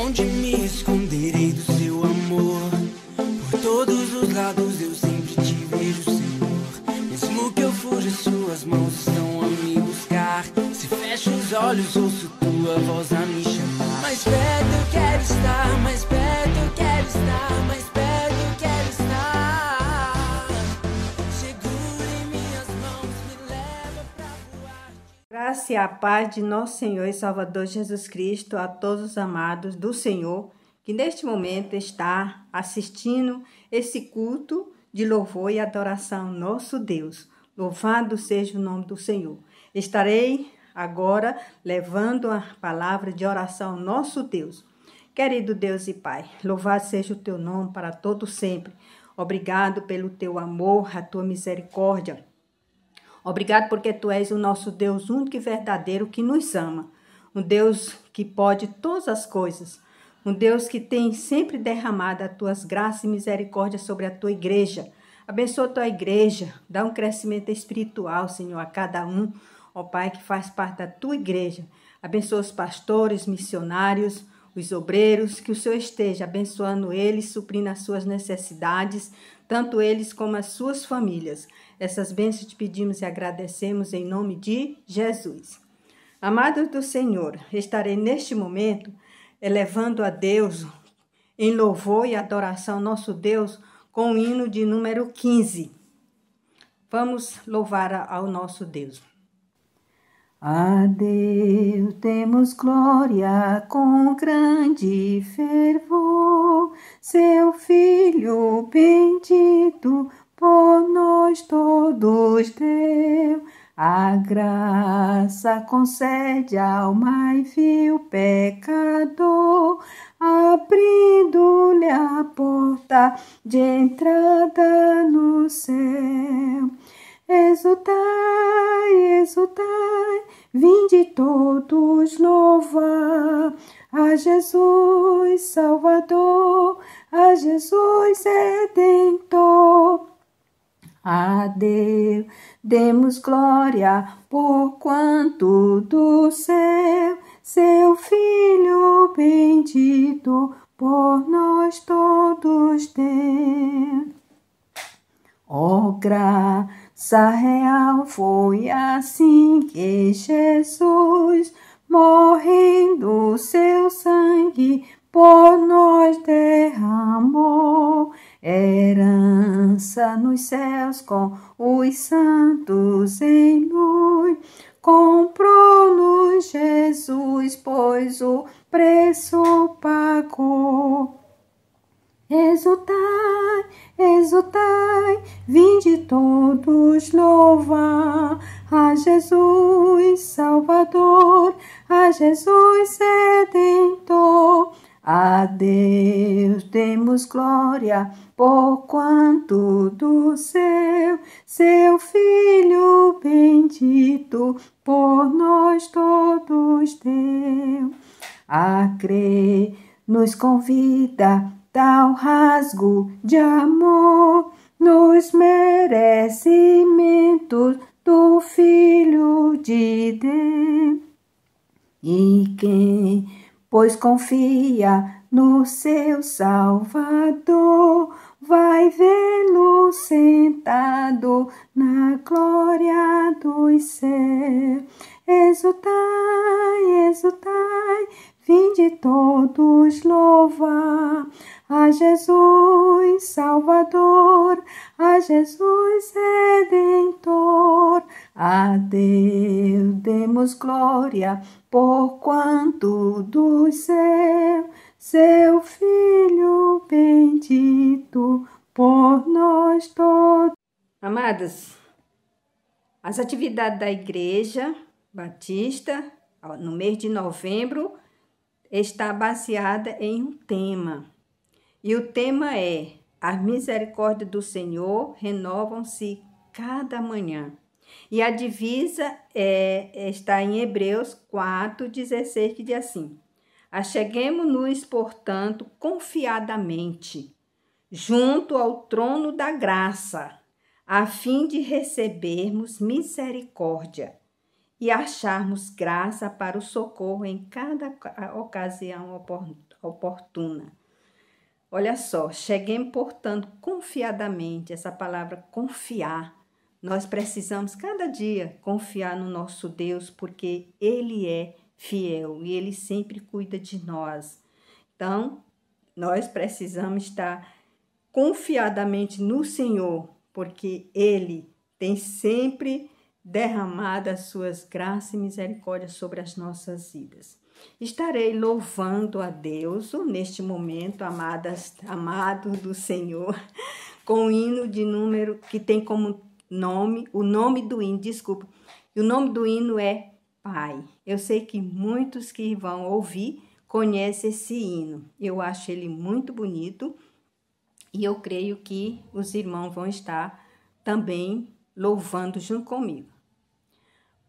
Onde me esconderei do seu amor? Por todos os lados eu sempre te vejo, Senhor. Mesmo que eu fuja, suas mãos estão a me buscar. Se fecho os olhos, ouço tua voz a me chamar. Mais perto eu quero estar, mais perto eu quero estar, mais perto eu quero estar. Segura em minhas mãos, me leva pra voar. Graça e a paz de nosso Senhor e Salvador Jesus Cristo a todos os amados do Senhor que neste momento está assistindo esse culto de louvor e adoração ao nosso Deus. Louvado seja o nome do Senhor. Estarei agora levando a palavra de oração ao nosso Deus. Querido Deus e Pai, louvado seja o teu nome para todo sempre. Obrigado pelo teu amor, a tua misericórdia. Obrigado porque tu és o nosso Deus único e verdadeiro que nos ama. Um Deus que pode todas as coisas. Um Deus que tem sempre derramado as tuas graças e misericórdia sobre a tua igreja. Abençoa a tua igreja, dá um crescimento espiritual, Senhor, a cada um, ó Pai, que faz parte da tua igreja. Abençoa os pastores, missionários, os obreiros, que o Senhor esteja abençoando eles, suprindo as suas necessidades, tanto eles como as suas famílias. Essas bênçãos te pedimos e agradecemos em nome de Jesus. Amados do Senhor, estarei neste momento elevando a Deus em louvor e adoração ao nosso Deus com o hino de número 15. Vamos louvar ao nosso Deus. A Deus demos glória com grande fervor, seu Filho bendito por nós todos deu. A graça concede ao mais vil pecador, abrindo-lhe a porta de entrada no céu. Exultai, exultai, vinde todos louvar a Jesus Salvador, a Jesus Redentor. A Deus demos glória, porquanto do céu seu Filho bendito por nós todos deu. Ó graça real, foi assim que Jesus, morrendo seu sangue, por nós derramou. Herança nos céus com os santos em luz, comprou-nos Jesus, pois o preço pagou. Exultai, exultai, vinde todos louvar a Jesus Salvador, a Jesus Redentor. A Deus demos glória, porquanto do céu seu Filho bendito por nós todos deu. A crer nos convida tal rasgo de amor nos merecimentos do Filho de Deus. E quem, pois confia no seu Salvador, vai vê-lo sentado na glória dos céus. Exultai, exultai, vinde todos louvar a Jesus Salvador, a Jesus Redentor. A Deus demos glória, porquanto do céu seu Filho bendito por nós todos. Amadas, as atividades da Igreja Batista no mês de novembro está baseada em um tema. E o tema é: as misericórdias do Senhor renovam-se cada manhã. E a divisa está em Hebreus 4:16, que diz assim: acheguemo-nos, portanto, confiadamente junto ao trono da graça, a fim de recebermos misericórdia e acharmos graça para o socorro em cada ocasião oportuna. Olha só, cheguemos, portanto, confiadamente, essa palavra confiar. Nós precisamos cada dia confiar no nosso Deus, porque Ele é fiel e Ele sempre cuida de nós. Então, nós precisamos estar confiadamente no Senhor, porque Ele tem sempre derramado as suas graças e misericórdias sobre as nossas vidas. Estarei louvando a Deus neste momento, amados do Senhor, com o hino de número que tem como nome, o nome do hino, desculpa, e o nome do hino é Pai. Eu sei que muitos que vão ouvir conhecem esse hino. Eu acho ele muito bonito e eu creio que os irmãos vão estar também louvando junto comigo.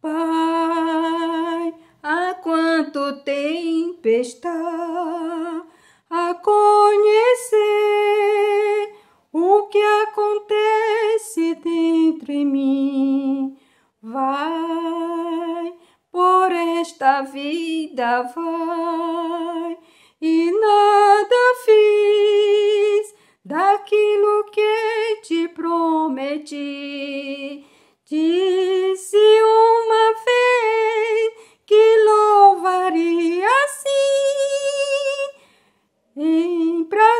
Pai, há quanto tempo está a conhecer o que acontece dentro em mim. Vai, por esta vida vai, e nada fiz daquilo que te prometi. Disse uma vez que louvaria assim, em prazer,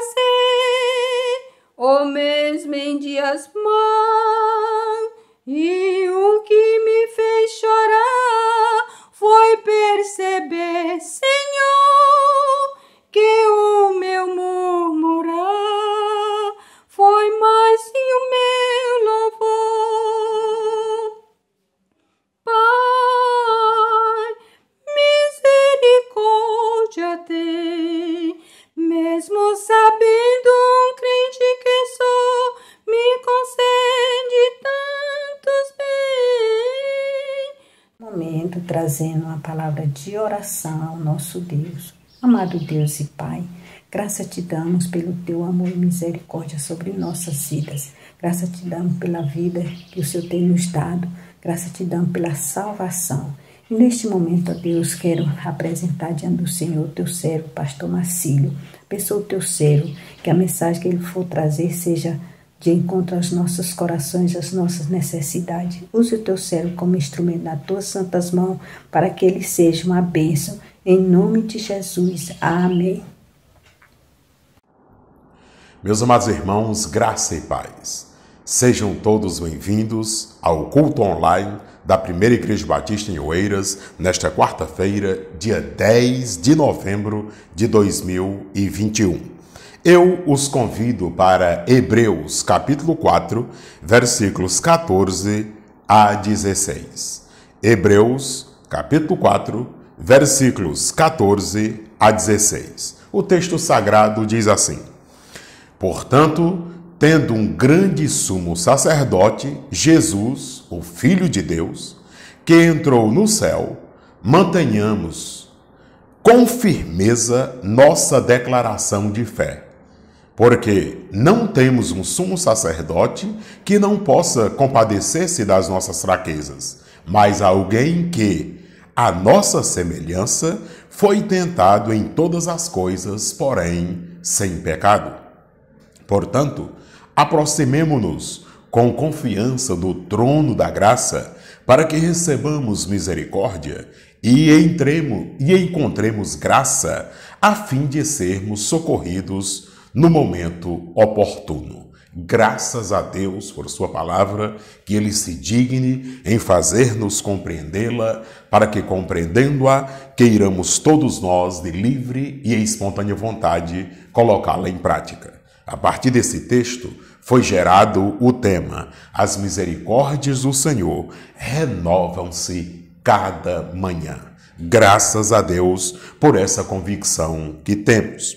ou mesmo em dias maus. E o que me fez chorar foi perceber, Senhor, que o meu murmurar foi mais que o meu louvor. Pai, misericórdia tem, mesmo sabendo um crente que sou, me concede tantos bens. Momento trazendo uma palavra de oração ao nosso Deus. Amado Deus e Pai, graça te damos pelo teu amor e misericórdia sobre nossas vidas. Graça te damos pela vida que o Senhor tem nos dado. Graça te damos pela salvação. E neste momento, ó Deus, quero apresentar diante do Senhor o teu servo, pastor Marcílio. Abençoa o teu servo, que a mensagem que ele for trazer seja de encontro aos nossos corações, às nossas necessidades. Use o teu servo como instrumento nas tuas santas mãos, para que ele seja uma bênção. Em nome de Jesus. Amém. Meus amados irmãos, graça e paz. Sejam todos bem-vindos ao culto online da Primeira Igreja Batista em Oeiras, nesta quarta-feira, dia 10 de novembro de 2021. Eu os convido para Hebreus, capítulo 4, versículos 14 a 16. Hebreus, capítulo 4, versículos 14 a 16. O texto sagrado diz assim: Portanto, tendo um grande sumo sacerdote, Jesus, o Filho de Deus, que entrou no céu, mantenhamos com firmeza nossa declaração de fé. Porque não temos um sumo sacerdote que não possa compadecer-se das nossas fraquezas, mas alguém que, à nossa semelhança, foi tentado em todas as coisas, porém sem pecado. Portanto, aproximemo-nos com confiança do trono da graça, para que recebamos misericórdia e encontremos graça, a fim de sermos socorridos no momento oportuno. Graças a Deus por sua palavra, que Ele se digne em fazer-nos compreendê-la, para que, compreendendo-a, queiramos todos nós, de livre e espontânea vontade, colocá-la em prática. A partir desse texto, foi gerado o tema: as misericórdias do Senhor renovam-se cada manhã. Graças a Deus por essa convicção que temos.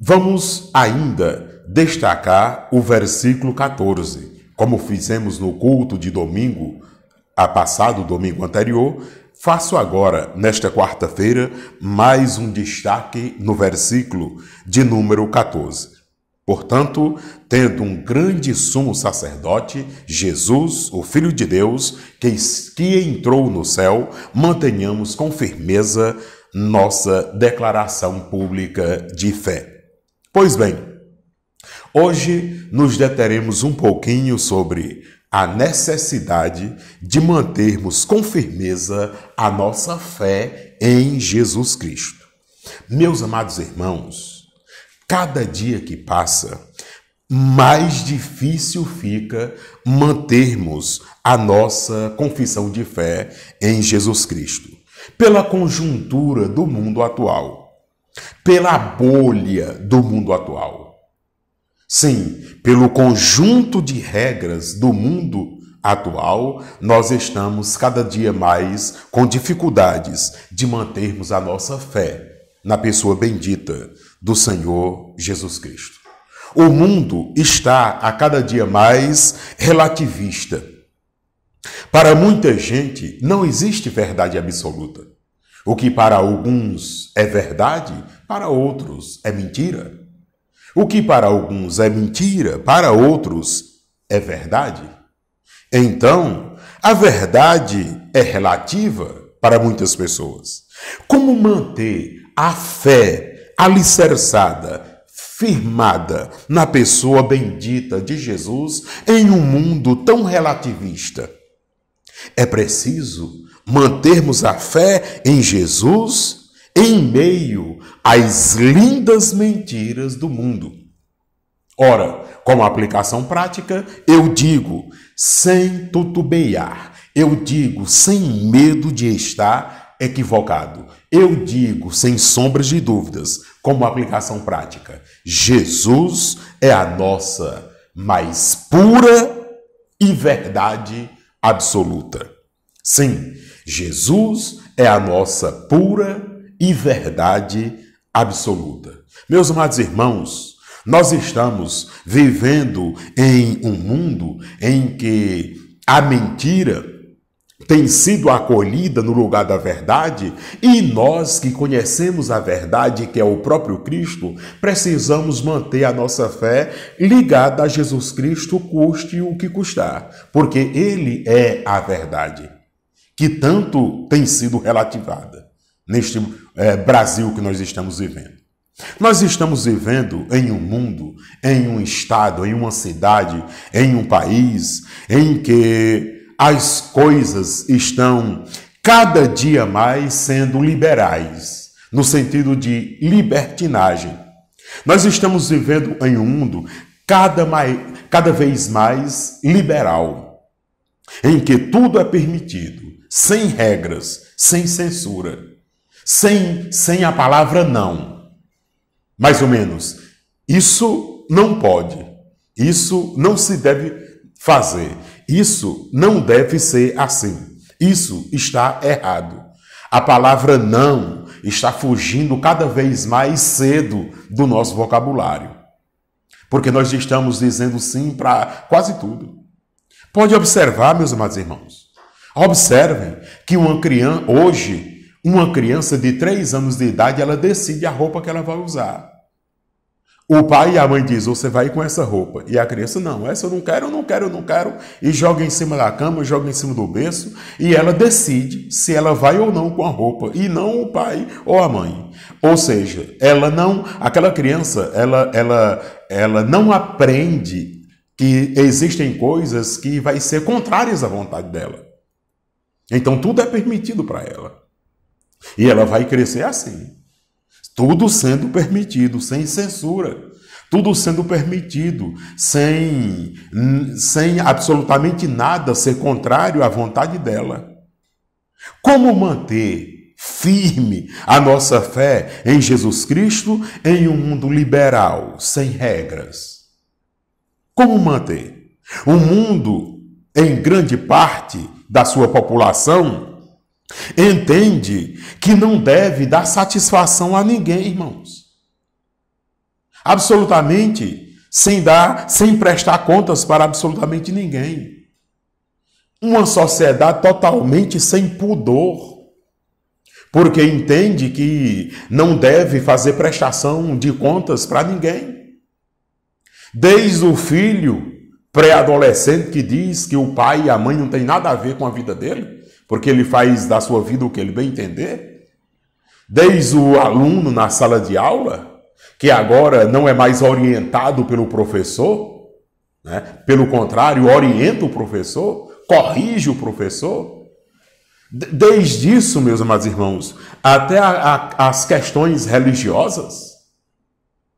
Vamos ainda destacar o versículo 14. Como fizemos no culto de domingo, domingo anterior, faço agora, nesta quarta-feira, mais um destaque no versículo de número 14. Portanto, tendo um grande sumo sacerdote, Jesus, o Filho de Deus, que entrou no céu, mantenhamos com firmeza nossa declaração pública de fé. Pois bem, hoje nos deteremos um pouquinho sobre a necessidade de mantermos com firmeza a nossa fé em Jesus Cristo. Meus amados irmãos, cada dia que passa, mais difícil fica mantermos a nossa confissão de fé em Jesus Cristo, pela conjuntura do mundo atual, pela bolha do mundo atual. Sim, pelo conjunto de regras do mundo atual, nós estamos cada dia mais com dificuldades de mantermos a nossa fé na pessoa bendita do Senhor Jesus Cristo. O mundo está a cada dia mais relativista. Para muita gente não existe verdade absoluta. O que para alguns é verdade, para outros é mentira. O que para alguns é mentira, para outros é verdade. Então, a verdade é relativa para muitas pessoas. Como manter a fé alicerçada, firmada na pessoa bendita de Jesus em um mundo tão relativista? É preciso mantermos a fé em Jesus em meio às lindas mentiras do mundo. Ora, como aplicação prática, eu digo sem titubear, eu digo sem medo de estar equivocado, eu digo sem sombras de dúvidas, como aplicação prática, Jesus é a nossa mais pura e verdade absoluta. Sim, Jesus é a nossa pura e verdade absoluta. Meus amados irmãos, nós estamos vivendo em um mundo em que a mentira tem sido acolhida no lugar da verdade, e nós que conhecemos a verdade, que é o próprio Cristo, precisamos manter a nossa fé ligada a Jesus Cristo, custe o que custar, porque Ele é a verdade, que tanto tem sido relativada neste Brasil que nós estamos vivendo. Nós estamos vivendo em um mundo, em um estado, em uma cidade, em um país em que as coisas estão cada dia mais sendo liberais, no sentido de libertinagem. Nós estamos vivendo em um mundo cada vez mais liberal, em que tudo é permitido, sem regras, sem censura, sem a palavra não. Mais ou menos, isso não pode, isso não se deve fazer, isso não deve ser assim, isso está errado. A palavra não está fugindo cada vez mais cedo do nosso vocabulário, porque nós estamos dizendo sim para quase tudo. Pode observar, meus amados irmãos, observem que hoje, uma criança de 3 anos de idade, ela decide a roupa que ela vai usar. O pai e a mãe dizem, você vai com essa roupa. E a criança, não, essa eu não quero. E joga em cima da cama, joga em cima do berço. E ela decide se ela vai ou não com a roupa. E não o pai ou a mãe. Ou seja, aquela criança, ela não aprende que existem coisas que vai ser contrárias à vontade dela. Então tudo é permitido para ela. E ela vai crescer assim. Tudo sendo permitido, sem censura. Tudo sendo permitido, sem absolutamente nada ser contrário à vontade dela. Como manter firme a nossa fé em Jesus Cristo em um mundo liberal, sem regras? Como manter? Um mundo, em grande parte da sua população, entende que não deve dar satisfação a ninguém, irmãos. Absolutamente, sem prestar contas para absolutamente ninguém. Uma sociedade totalmente sem pudor, porque entende que não deve fazer prestação de contas para ninguém. Desde o filho pré-adolescente que diz que o pai e a mãe não tem nada a ver com a vida dele, porque ele faz da sua vida o que ele bem entender. Desde o aluno na sala de aula, que agora não é mais orientado pelo professor, né? Pelo contrário, orienta o professor, corrige o professor. Desde isso, meus amados irmãos, até as questões religiosas.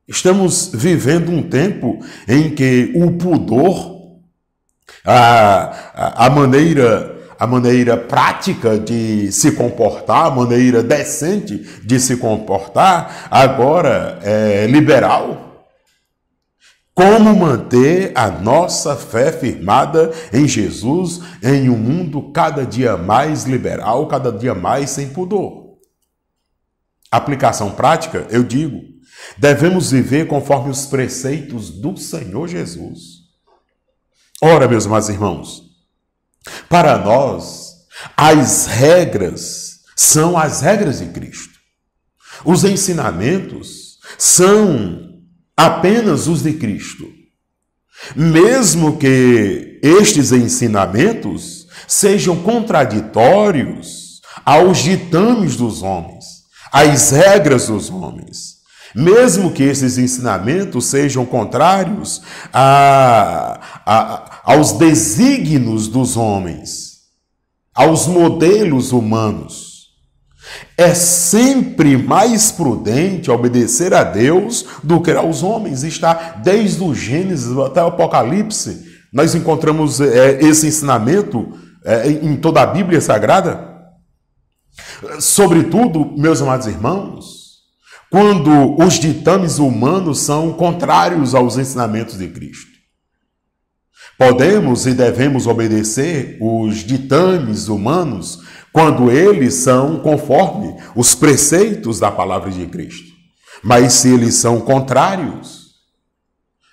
Estamos vivendo um tempo em que o pudor, a maneira prática de se comportar, a maneira decente de se comportar, agora é liberal. Como manter a nossa fé firmada em Jesus em um mundo cada dia mais liberal, cada dia mais sem pudor? Aplicação prática, eu digo, devemos viver conforme os preceitos do Senhor Jesus. Ora, meus amados irmãos, para nós, as regras são as regras de Cristo. Os ensinamentos são apenas os de Cristo. Mesmo que estes ensinamentos sejam contraditórios aos ditames dos homens, às regras dos homens, mesmo que esses ensinamentos sejam contrários aos desígnios dos homens, aos modelos humanos, é sempre mais prudente obedecer a Deus do que aos homens. Está desde o Gênesis até o Apocalipse. Nós encontramos esse ensinamento em toda a Bíblia Sagrada. Sobretudo, meus amados irmãos, quando os ditames humanos são contrários aos ensinamentos de Cristo. Podemos e devemos obedecer os ditames humanos quando eles são conforme os preceitos da palavra de Cristo. Mas se eles são contrários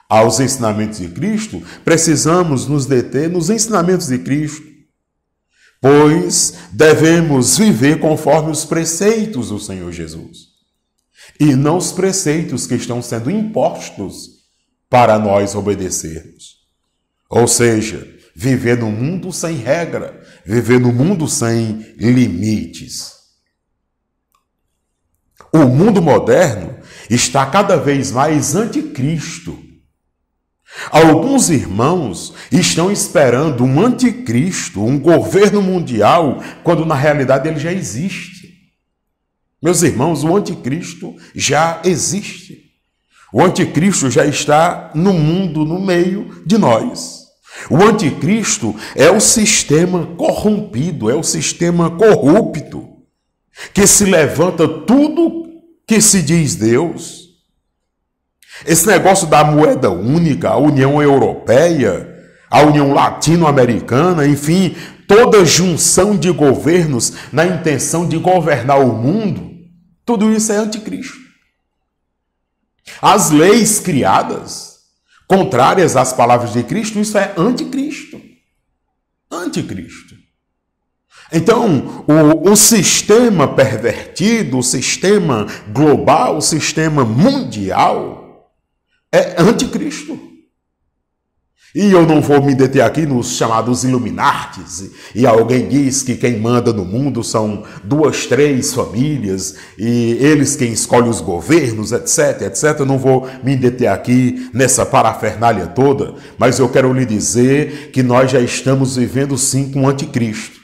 aos ensinamentos de Cristo, precisamos nos deter nos ensinamentos de Cristo, pois devemos viver conforme os preceitos do Senhor Jesus, e não os preceitos que estão sendo impostos para nós obedecermos. Ou seja, viver no mundo sem regra, viver no mundo sem limites. O mundo moderno está cada vez mais anticristo. Alguns irmãos estão esperando um anticristo, um governo mundial, quando na realidade ele já existe. Meus irmãos, o anticristo já existe. O anticristo já está no mundo, no meio de nós. O anticristo é o sistema corrompido, é o sistema corrupto, que se levanta tudo que se diz Deus. Esse negócio da moeda única, a União Europeia, a União Latino-Americana, enfim, toda junção de governos na intenção de governar o mundo, tudo isso é anticristo. As leis criadas contrárias às palavras de Cristo, isso é anticristo. Anticristo. Então, o sistema pervertido, o sistema global, o sistema mundial é anticristo. E eu não vou me deter aqui nos chamados Illuminatis, e alguém diz que quem manda no mundo são 2, 3 famílias, e eles quem escolhem os governos, etc, etc. Eu não vou me deter aqui nessa parafernália toda, mas eu quero lhe dizer que nós já estamos vivendo sim com o anticristo.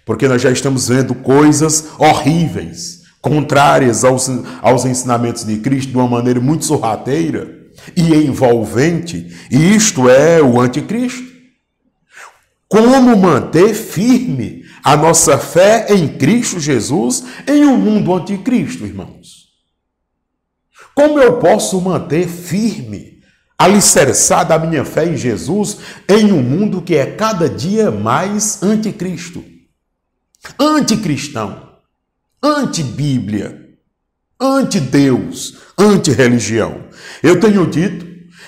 Porque nós já estamos vendo coisas horríveis, contrárias aos ensinamentos de Cristo, de uma maneira muito sorrateira e envolvente, e isto é o anticristo. Como manter firme a nossa fé em Cristo Jesus em um mundo anticristo, irmãos? Como eu posso manter firme, alicerçada a minha fé em Jesus em um mundo que é cada dia mais anticristo, anticristão, antibíblia, anti-Deus, anti-religião? Eu tenho dito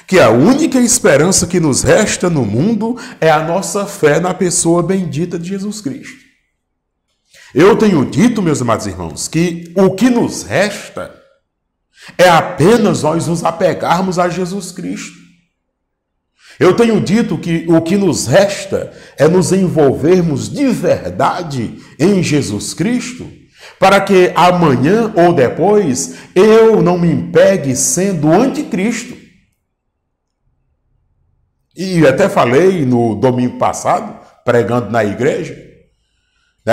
que a única esperança que nos resta no mundo é a nossa fé na pessoa bendita de Jesus Cristo. Eu tenho dito, meus amados irmãos, que o que nos resta É apenas nós nos apegarmos a Jesus Cristo. Eu tenho dito que o que nos resta é nos envolvermos de verdade em Jesus Cristo, para que amanhã ou depois eu não me pegue sendo anticristo. E até falei no domingo passado, pregando na igreja,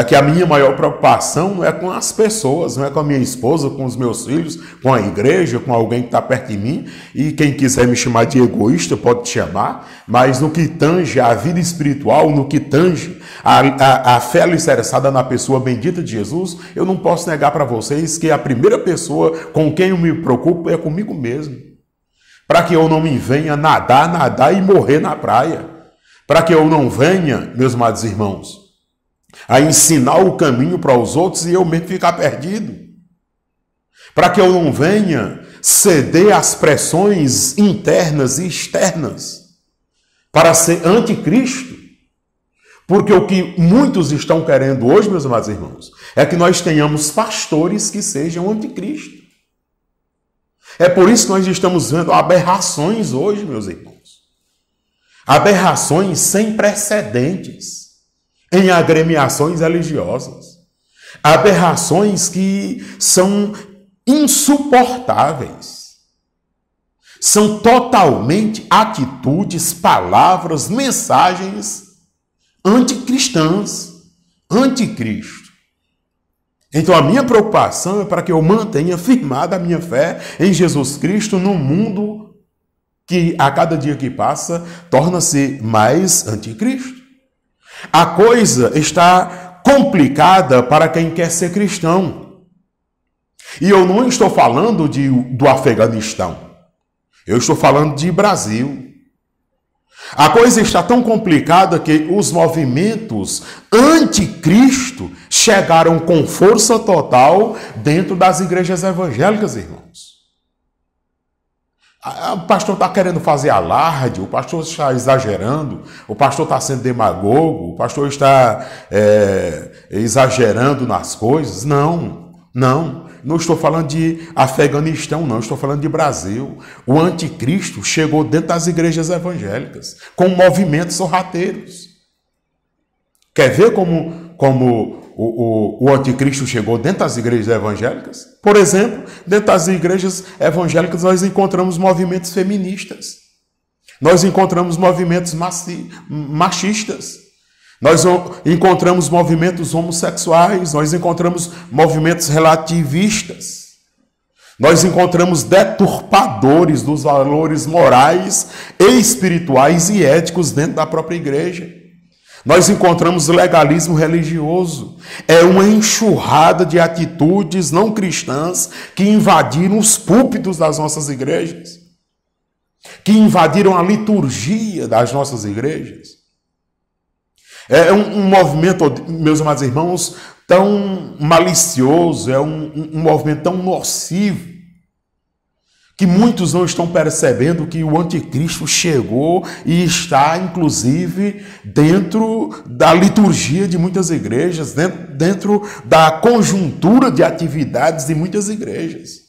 que a minha maior preocupação não é com as pessoas, não é com a minha esposa, com os meus filhos, com a igreja, com alguém que está perto de mim, e quem quiser me chamar de egoísta pode te chamar, mas no que tange a vida espiritual, no que tange a fé alicerçada na pessoa bendita de Jesus, eu não posso negar para vocês que a primeira pessoa com quem eu me preocupo é comigo mesmo, para que eu não me venha nadar e morrer na praia, para que eu não venha, meus amados irmãos, a ensinar o caminho para os outros e eu mesmo ficar perdido. Para que eu não venha ceder às pressões internas e externas para ser anticristo. Porque o que muitos estão querendo hoje, meus amados irmãos, é que nós tenhamos pastores que sejam anticristo. É por isso que nós estamos vendo aberrações hoje, meus irmãos. Aberrações sem precedentes em agremiações religiosas. Aberrações que são insuportáveis. São totalmente atitudes, palavras, mensagens anticristãs, anticristo. Então a minha preocupação é para que eu mantenha firmada a minha fé em Jesus Cristo num mundo que a cada dia que passa torna-se mais anticristo. A coisa está complicada para quem quer ser cristão. E eu não estou falando do Afeganistão. Eu estou falando de Brasil. A coisa está tão complicada que os movimentos anticristo chegaram com força total dentro das igrejas evangélicas, irmãos. O pastor está querendo fazer alarde, o pastor está exagerando, o pastor está sendo demagogo, o pastor está exagerando nas coisas. Não estou falando de Afeganistão, não, estou falando de Brasil. O anticristo chegou dentro das igrejas evangélicas, com movimentos sorrateiros. Quer ver como o anticristo chegou dentro das igrejas evangélicas? Por exemplo, dentro das igrejas evangélicas nós encontramos movimentos feministas. Nós encontramos movimentos machistas. Nós encontramos movimentos homossexuais. Nós encontramos movimentos relativistas. Nós encontramos deturpadores dos valores morais, espirituais e éticos dentro da própria igreja. Nós encontramos legalismo religioso. É uma enxurrada de atitudes não cristãs que invadiram os púlpitos das nossas igrejas, que invadiram a liturgia das nossas igrejas. É um movimento, meus amados irmãos, tão malicioso, é um movimento tão nocivo, que muitos não estão percebendo que o anticristo chegou e está, inclusive, dentro da liturgia de muitas igrejas, dentro da conjuntura de atividades de muitas igrejas.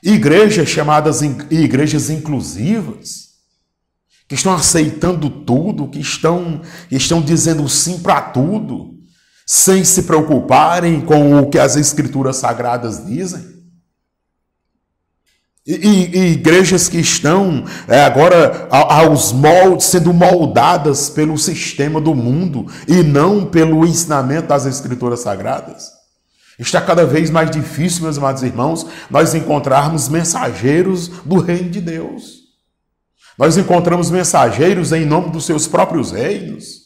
Igrejas chamadas igrejas inclusivas, que estão aceitando tudo, que estão dizendo sim para tudo, sem se preocuparem com o que as Escrituras Sagradas dizem. E igrejas que estão agora aos moldes, sendo moldadas pelo sistema do mundo e não pelo ensinamento das Escrituras Sagradas. Está cada vez mais difícil, meus amados irmãos, nós encontrarmos mensageiros do reino de Deus. Nós encontramos mensageiros em nome dos seus próprios reinos,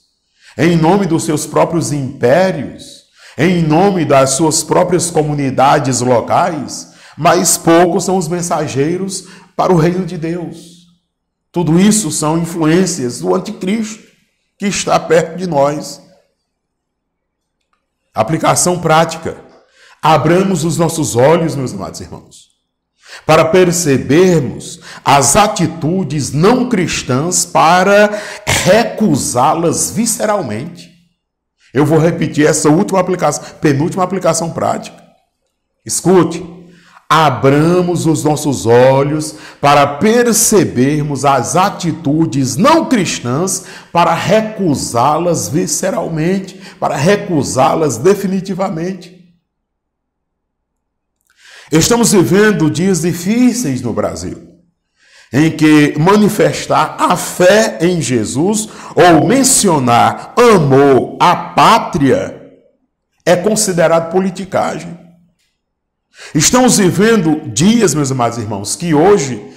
em nome dos seus próprios impérios, em nome das suas próprias comunidades locais, mas poucos são os mensageiros para o reino de Deus. Tudo isso são influências do anticristo que está perto de nós. Aplicação prática. Abramos os nossos olhos, meus amados irmãos, para percebermos as atitudes não cristãs, para recusá-las visceralmente. Eu vou repetir essa penúltima aplicação prática. Escute. abramos os nossos olhos para percebermos as atitudes não cristãs, para recusá-las visceralmente, para recusá-las definitivamente. Estamos vivendo dias difíceis no Brasil, em que manifestar a fé em Jesus ou mencionar amor à pátria é considerado politicagem. Estamos vivendo dias, meus amados irmãos, que hoje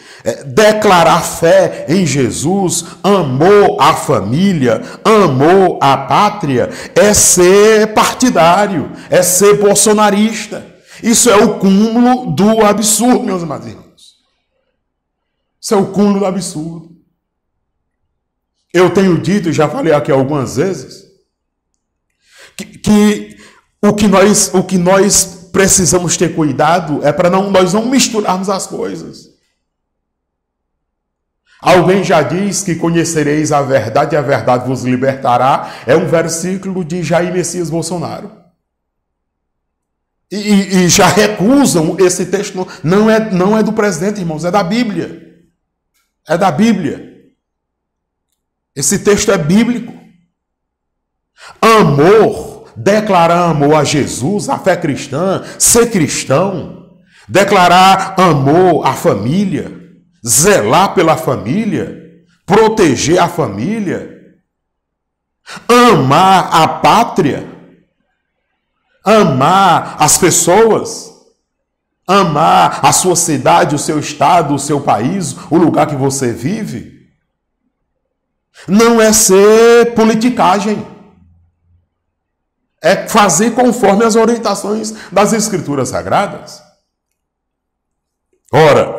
declarar fé em Jesus, amor à família, amor à pátria, é ser partidário, é ser bolsonarista. Isso é o cúmulo do absurdo, meus amados irmãos. Isso é o cúmulo do absurdo. Eu tenho dito, e já falei aqui algumas vezes, que o que nós precisamos ter cuidado é para nós não misturarmos as coisas. Alguém já diz que conhecereis a verdade e a verdade vos libertará. É um versículo de Jair Messias Bolsonaro. E já recusam esse texto. Não é do presidente, irmãos, é da Bíblia. É da Bíblia. Esse texto é bíblico. Amor, declarar amor a Jesus, a fé cristã, ser cristão, declarar amor à família, zelar pela família, proteger a família, amar a pátria, amar as pessoas, amar a sua cidade, o seu estado, o seu país, o lugar que você vive. Não é ser politicagem. É fazer conforme as orientações das Escrituras Sagradas. Ora,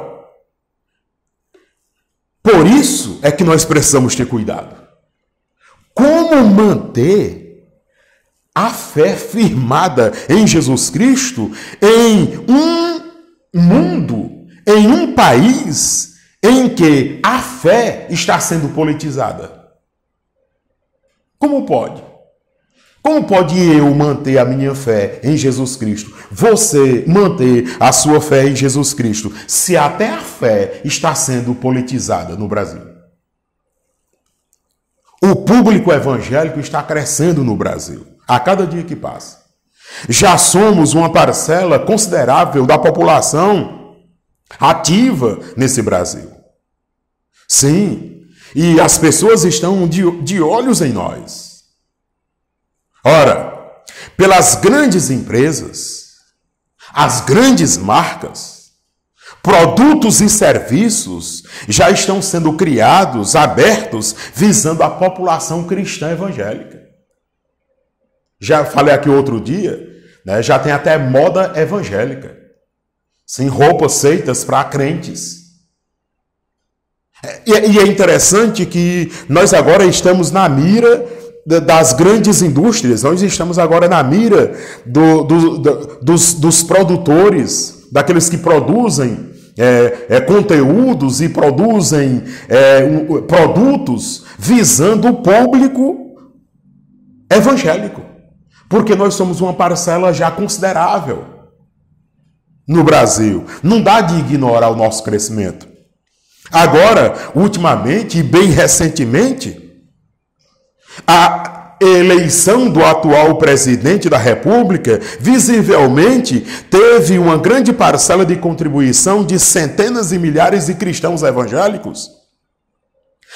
por isso é que nós precisamos ter cuidado. Como manter a fé firmada em Jesus Cristo em um mundo, em um país em que a fé está sendo politizada? Como pode? Como pode eu manter a minha fé em Jesus Cristo? Você manter a sua fé em Jesus Cristo, se até a fé está sendo politizada no Brasil? O público evangélico está crescendo no Brasil, a cada dia que passa. Já somos uma parcela considerável da população ativa nesse Brasil. Sim, e as pessoas estão de olhos em nós. Ora, pelas grandes empresas, as grandes marcas, produtos e serviços já estão sendo criados, abertos, visando a população cristã evangélica. Já falei aqui outro dia, né, já tem até moda evangélica. Sim, roupas feitas para crentes. E é interessante que nós agora estamos na mira das grandes indústrias, nós estamos agora na mira dos produtores, daqueles que produzem conteúdos e produzem produtos visando o público evangélico, porque nós somos uma parcela já considerável no Brasil. Não dá de ignorar o nosso crescimento. Agora, ultimamente e bem recentemente, a eleição do atual presidente da República visivelmente teve uma grande parcela de contribuição de centenas e milhares de cristãos evangélicos.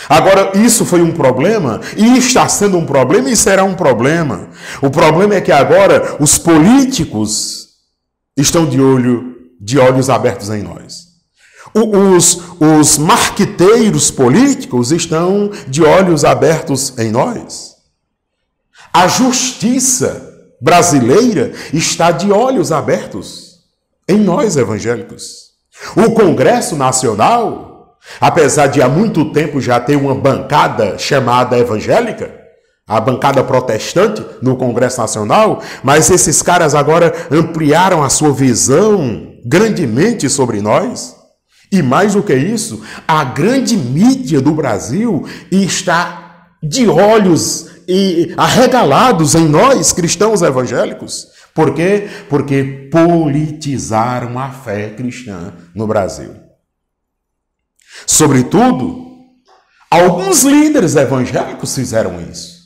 Agora, isso foi um problema e está sendo um problema e será um problema. O problema é que agora os políticos estão de olhos abertos em nós. Os marqueteiros políticos estão de olhos abertos em nós. A justiça brasileira está de olhos abertos em nós, evangélicos. O Congresso Nacional, apesar de há muito tempo já ter uma bancada chamada evangélica, a bancada protestante no Congresso Nacional, mas esses caras agora ampliaram a sua visão grandemente sobre nós. E mais do que isso, a grande mídia do Brasil está de olhos e arregalados em nós, cristãos evangélicos. Por quê? Porque politizaram a fé cristã no Brasil. Sobretudo, alguns líderes evangélicos fizeram isso.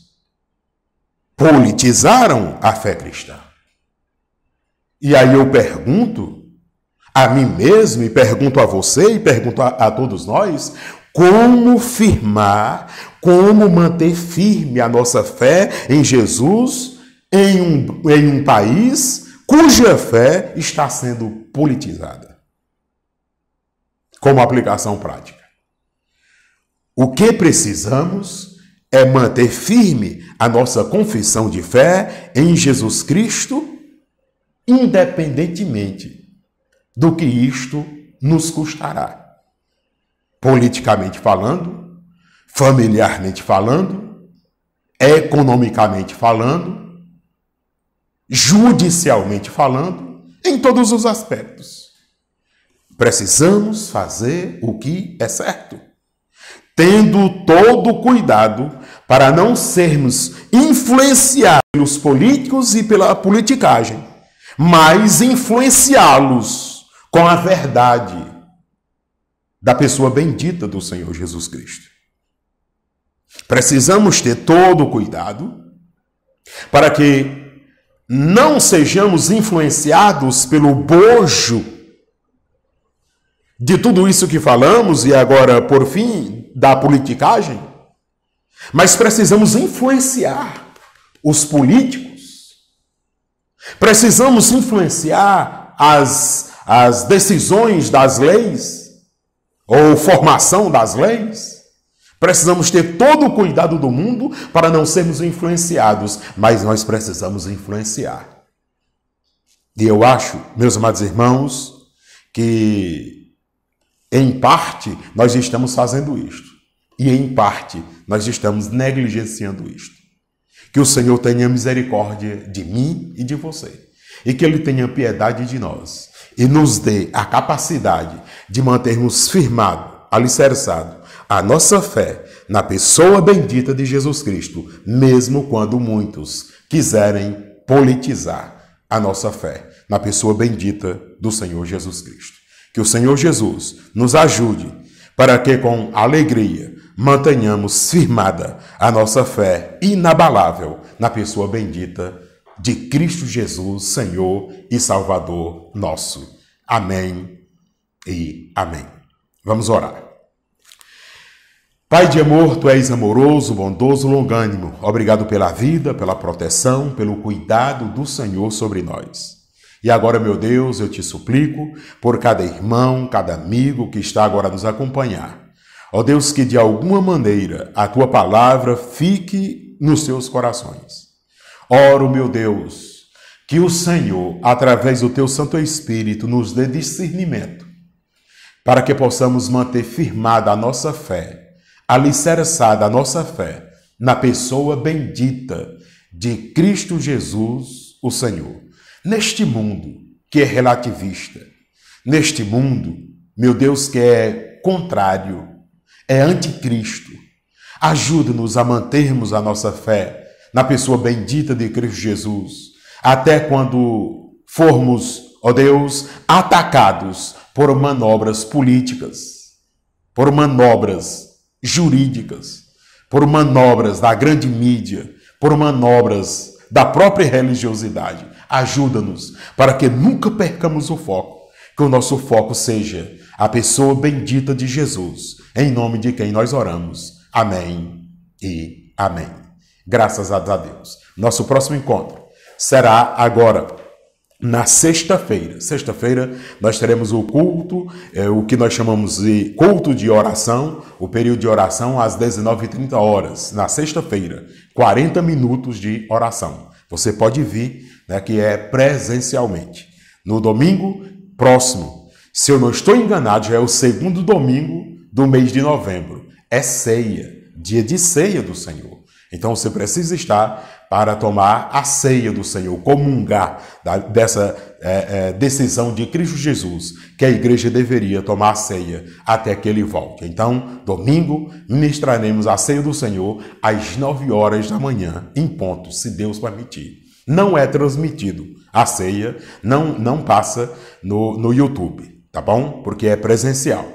Politizaram a fé cristã. E aí eu pergunto a mim mesmo, e pergunto a você, e pergunto a todos nós, como firmar, como manter firme a nossa fé em Jesus em um país cuja fé está sendo politizada. Como aplicação prática. O que precisamos é manter firme a nossa confissão de fé em Jesus Cristo, independentemente do que isto nos custará. Politicamente falando, familiarmente falando, economicamente falando, judicialmente falando, em todos os aspectos. Precisamos fazer o que é certo, tendo todo o cuidado para não sermos influenciados pelos políticos e pela politicagem, mas influenciá-los com a verdade da pessoa bendita do Senhor Jesus Cristo. Precisamos ter todo o cuidado para que não sejamos influenciados pelo bojo de tudo isso que falamos e agora, por fim, da politicagem, mas precisamos influenciar os políticos, precisamos influenciar as decisões das leis ou formação das leis. Precisamos ter todo o cuidado do mundo para não sermos influenciados, mas nós precisamos influenciar. E eu acho, meus amados irmãos, que em parte nós estamos fazendo isto, e em parte nós estamos negligenciando isto. Que o Senhor tenha misericórdia de mim e de você, e que Ele tenha piedade de nós, e nos dê a capacidade de mantermos firmado, alicerçado, a nossa fé na pessoa bendita de Jesus Cristo, mesmo quando muitos quiserem politizar a nossa fé na pessoa bendita do Senhor Jesus Cristo. Que o Senhor Jesus nos ajude para que com alegria mantenhamos firmada a nossa fé inabalável na pessoa bendita de Cristo Jesus, Senhor e Salvador nosso. Amém e amém. Vamos orar. Pai de amor, Tu és amoroso, bondoso, longânimo. Obrigado pela vida, pela proteção, pelo cuidado do Senhor sobre nós. E agora, meu Deus, eu te suplico por cada irmão, cada amigo que está agora a nos acompanhar. Ó Deus, que de alguma maneira a Tua palavra fique nos seus corações. Oro, meu Deus, que o Senhor, através do Teu Santo Espírito, nos dê discernimento para que possamos manter firmada a nossa fé, alicerçada a nossa fé na pessoa bendita de Cristo Jesus, o Senhor. Neste mundo que é relativista, neste mundo, meu Deus, que é contrário, é anticristo, ajuda-nos a mantermos a nossa fé na pessoa bendita de Cristo Jesus, até quando formos, ó Deus, atacados por manobras políticas, por manobras jurídicas, por manobras da grande mídia, por manobras da própria religiosidade. Ajuda-nos para que nunca percamos o foco, que o nosso foco seja a pessoa bendita de Jesus, em nome de quem nós oramos. Amém e amém. Graças a Deus. Nosso próximo encontro será agora na sexta-feira. Sexta-feira nós teremos o culto, o que nós chamamos de culto de oração, o período de oração às 19h30. Na sexta-feira, 40 minutos de oração. Você pode vir, né, que é presencialmente. No domingo próximo, se eu não estou enganado, já é o segundo domingo do mês de novembro. É ceia, dia de ceia do Senhor. Então você precisa estar para tomar a ceia do Senhor, comungar dessa decisão de Cristo Jesus, que a igreja deveria tomar a ceia até que Ele volte. Então, domingo, ministraremos a ceia do Senhor às 9h, em ponto, se Deus permitir. Não é transmitido. A ceia não passa no YouTube, tá bom? Porque é presencial.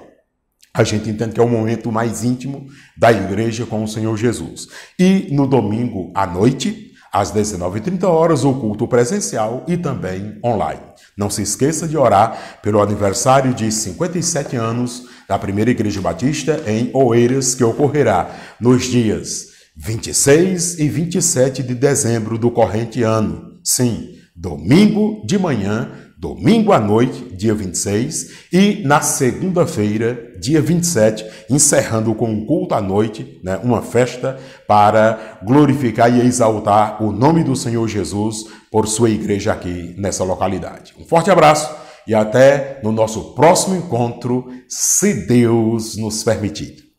A gente entende que é o momento mais íntimo da igreja com o Senhor Jesus. E no domingo à noite, às 19h30, o culto presencial e também online. Não se esqueça de orar pelo aniversário de 57 anos da Primeira Igreja Batista em Oeiras, que ocorrerá nos dias 26 e 27 de dezembro do corrente ano. Sim, domingo de manhã, domingo à noite, dia 26, e na segunda-feira, dia 27, encerrando com um culto à noite, né, uma festa para glorificar e exaltar o nome do Senhor Jesus por sua igreja aqui nessa localidade. Um forte abraço e até no nosso próximo encontro, se Deus nos permitir.